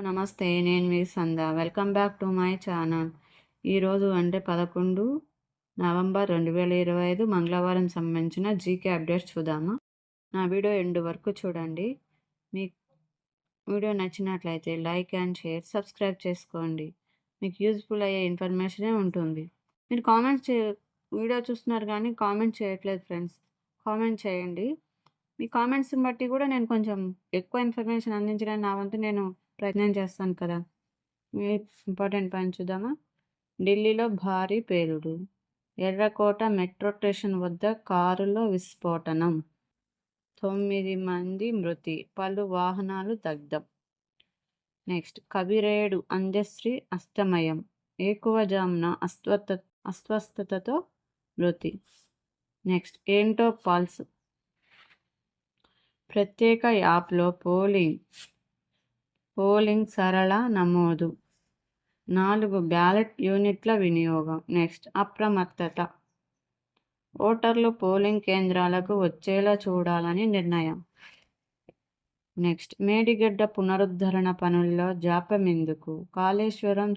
నమస్తే. నేను మీ Sandhya. Welcome back to my channel. ఈరోజు అంటే 11 నవంబర్ 2025 మంగళవారం సంబంధించిన జీకే అప్డేట్స్ చూద్దామా? నా వీడియో ఎండ్ వరకు చూడండి. మీకు వీడియో నచ్చినట్లయితే లైక్ అండ్ షేర్, సబ్స్క్రైబ్ చేసుకోండి. మీకు యూజ్ఫుల్ అయ్యే ఇన్ఫర్మేషనే ఉంటుంది. మీరు వీడియో చూస్తున్నారు కానీ కామెంట్ చేయట్లేదు ఫ్రెండ్స్. కామెంట్ చేయండి. మీ కామెంట్స్ని బట్టి కూడా నేను కొంచెం ఎక్కువ ఇన్ఫర్మేషన్ అందించడానికి నా వంతు నేను ప్రయత్నం చేస్తాను కదా. మీ ఇంపార్టెంట్ పాయింట్ చూద్దామా? ఢిల్లీలో భారీ పేలుడు. ఎర్రకోట మెట్రో స్టేషన్ వద్ద కారులో విస్ఫోటనం. 9 మంది మృతి, పలు వాహనాలు దగ్ధం. నెక్స్ట్, కబిరేడు అంత్యశ్రీ అస్తమయం. ఏకువజామున అస్వస్థతతో మృతి. నెక్స్ట్, ఏంటో పల్స్. ప్రత్యేక యాప్లో పోలింగ్ సరళ నమోదు. 4 బ్యాలెట్ యూనిట్ల వినియోగం. నెక్స్ట్, అప్రమత్తత. ఓటర్లు పోలింగ్ కేంద్రాలకు వచ్చేలా చూడాలని నిర్ణయం. నెక్స్ట్, మేడిగడ్డ పునరుద్ధరణ పనుల్లో జాప్యమెందుకు? కాళేశ్వరం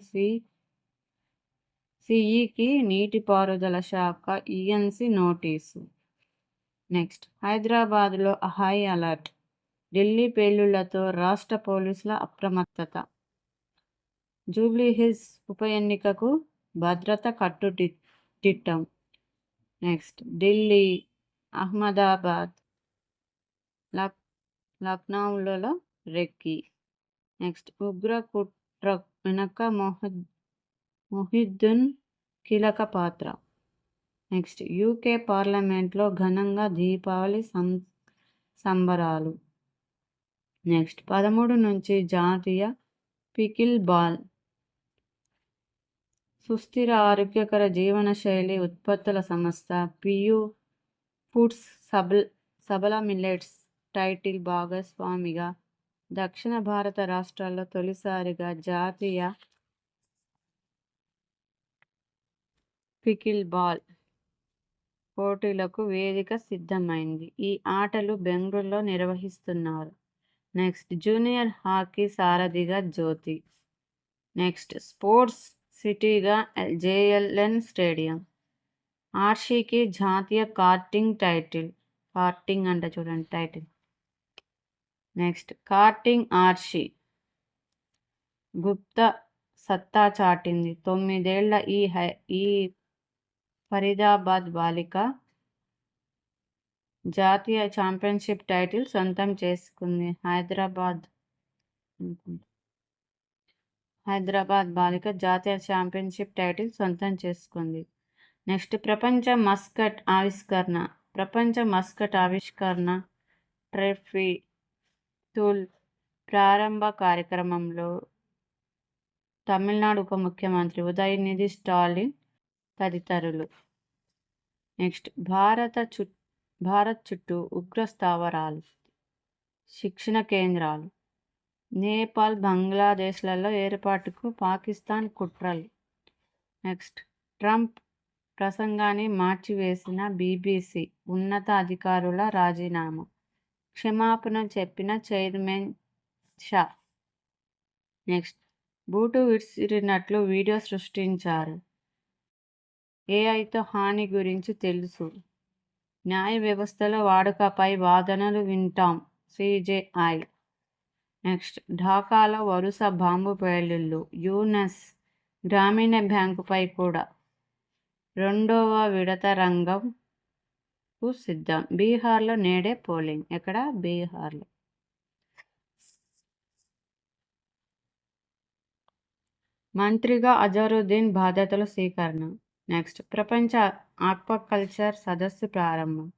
సిఈకి నీటిపారుదల శాఖ ఈఎన్సీ నోటీసు. నెక్స్ట్, హైదరాబాద్లో హై అలర్ట్. ఢిల్లీ పేలుళ్లతో రాష్ట్ర పోలీసుల అప్రమత్తత. జూబ్లీహిల్స్ ఉప ఎన్నికకు భద్రత కట్టుదిట్టం. నెక్స్ట్, ఢిల్లీ, అహ్మదాబాద్, లక్నౌలలో రెక్కి. నెక్స్ట్, ఉగ్ర కుట్ర వెనక మొహిద్దీన్ కీలక పాత్ర. నెక్స్ట్, యూకే పార్లమెంట్లో ఘనంగా దీపావళి సంబరాలు. నెక్స్ట్, 13 నుంచి జాతీయ పికిల్ బాల్. సుస్థిర ఆరోగ్యకర జీవనశైలి ఉత్పత్తుల సంస్థ పియు ఫుడ్స్ సబల మిల్లెట్స్ టైటిల్ భాగస్వామిగా దక్షిణ భారత రాష్ట్రాల్లో తొలిసారిగా జాతీయ పికిల్ బాల్ పోటీలకు వేదిక సిద్ధమైంది. ఈ ఆటలు బెంగళూరులో నిర్వహిస్తున్నారు. నెక్స్ట్, జూనియర్ హాకీ సారథిగా జ్యోతి. నెక్స్ట్, స్పోర్ట్స్ సిటీగా జేఎల్ఎన్ స్టేడియం. ఆర్షీకి జాతీయ కార్టింగ్ టైటిల్. కార్టింగ్ అంటే చూడండి టైటిల్. నెక్స్ట్, కార్టింగ్ ఆర్షీ గుప్త సత్తా చాటింది. 9 ఏళ్ల ఈ ఫరీదాబాద్ బాలిక జాతీయ ఛాంపియన్షిప్ టైటిల్ సొంతం చేసుకుంది. హైదరాబాద్ బాలిక జాతీయ ఛాంపియన్షిప్ టైటిల్ సొంతం చేసుకుంది. నెక్స్ట్, ప్రపంచ మస్కట్ ఆవిష్కరణ ట్రెఫీ టూల్ ప్రారంభ కార్యక్రమంలో తమిళనాడు ఉప ముఖ్యమంత్రి ఉదయనిధి స్టాలిన్ తదితరులు. నెక్స్ట్, భారత్ చుట్టూ ఉగ్ర స్థావరాలు, శిక్షణ కేంద్రాలు. నేపాల్, బంగ్లాదేశ్లలో ఏర్పాటుకు పాకిస్తాన్ కుట్రలు. నెక్స్ట్, ట్రంప్ ప్రసంగాన్ని మార్చివేసిన బీబీసీ ఉన్నత అధికారుల రాజీనామా. క్షమాపణ చెప్పిన చైర్మన్ షా. నెక్స్ట్, బూటు విసిరినట్లు వీడియో సృష్టించారు. ఏఐతో హాని గురించి తెలుసు. న్యాయ వ్యవస్థలో వాడుకపై వాదనలు వింటాం సిజేఐ. నెక్స్ట్, ఢాకాలో వరుస బాంబు పేలుళ్లు. యూనస్ గ్రామీణ బ్యాంకుపై కూడా 2వ విడత రంగంకు సిద్ధం. బీహార్లో నేడే పోలింగ్. ఎక్కడ? బీహార్లో. మంత్రిగా అజరుద్దీన్ బాధ్యతల స్వీకరణ. నెక్స్ట్, ప్రపంచ ఆక్వాకల్చర్ సదస్సు ప్రారంభం.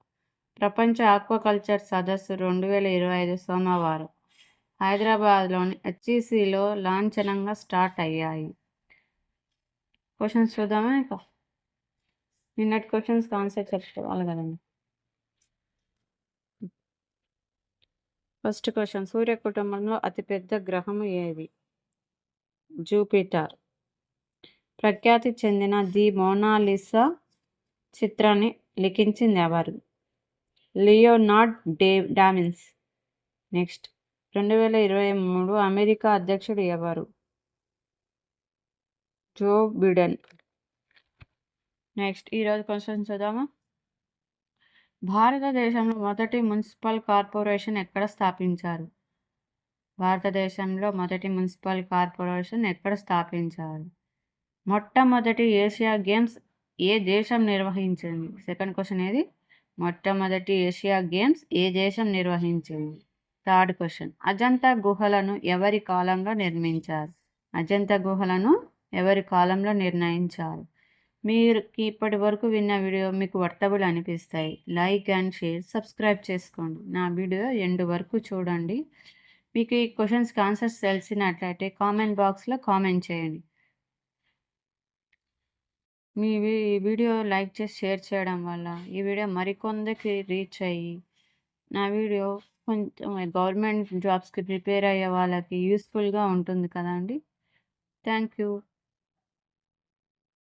ప్రపంచ ఆక్వాకల్చర్ సదస్సు 2025 సోమవారం హైదరాబాద్లోని హెచ్ఈసీలో లాంఛనంగా స్టార్ట్ అయ్యాయి. క్వశ్చన్స్ చూద్దామా? ఇక నిన్నటి క్వశ్చన్స్కి ఆన్సర్ చెప్పుకోవాలి కదండి. ఫస్ట్ క్వశ్చన్, సూర్య కుటుంబంలో అతిపెద్ద గ్రహం ఏది? జూపిటర్. ప్రఖ్యాతి చెందిన ది మోనాలిసా చిత్రాన్ని లిఖించింది ఎవరు? Leonardo DaVinci. నెక్స్ట్, 2023 అమెరికా అధ్యక్షుడు ఎవరు? Joe Biden. నెక్స్ట్ ఈరోజు క్వశ్చన్ చూద్దామా? భారతదేశంలో మొదటి మున్సిపల్ కార్పొరేషన్ ఎక్కడ స్థాపించారు? భారతదేశంలో మొదటి మున్సిపల్ కార్పొరేషన్ ఎక్కడ స్థాపించారు? మొట్టమొదటి ఏషియా గేమ్స్ ఏ దేశం నిర్వహించింది? సెకండ్ క్వశ్చన్ ఏది? మొట్టమొదటి ఏషియా గేమ్స్ ఏ దేశం నిర్వహించింది? థర్డ్ క్వశ్చన్, అజంతా గుహలను ఎవరి కాలంలో నిర్మించారు? అజంతా గుహలను ఎవరి కాలంలో నిర్ణయించారు? మీరు ఇప్పటి వరకు విన్న వీడియో మీకు వర్తబుల్ అనిపిస్తాయి, లైక్ అండ్ షేర్, సబ్స్క్రైబ్ చేసుకోండి. నా వీడియో ఎండ్ వరకు చూడండి. మీకు ఈ క్వశ్చన్స్కి ఆన్సర్స్ తెలిసినట్లయితే కామెంట్ బాక్స్లో కామెంట్ చేయండి. మీ వీడియో లైక్ చేసి షేర్ చేయడం వల్ల ఈ వీడియో మరికొందరికి రీచ్ అయ్యి నా వీడియో కొంచెం గవర్నమెంట్ జాబ్స్కి ప్రిపేర్ అయ్యే వాళ్ళకి యూస్ఫుల్గా ఉంటుంది కదండి. Thank you.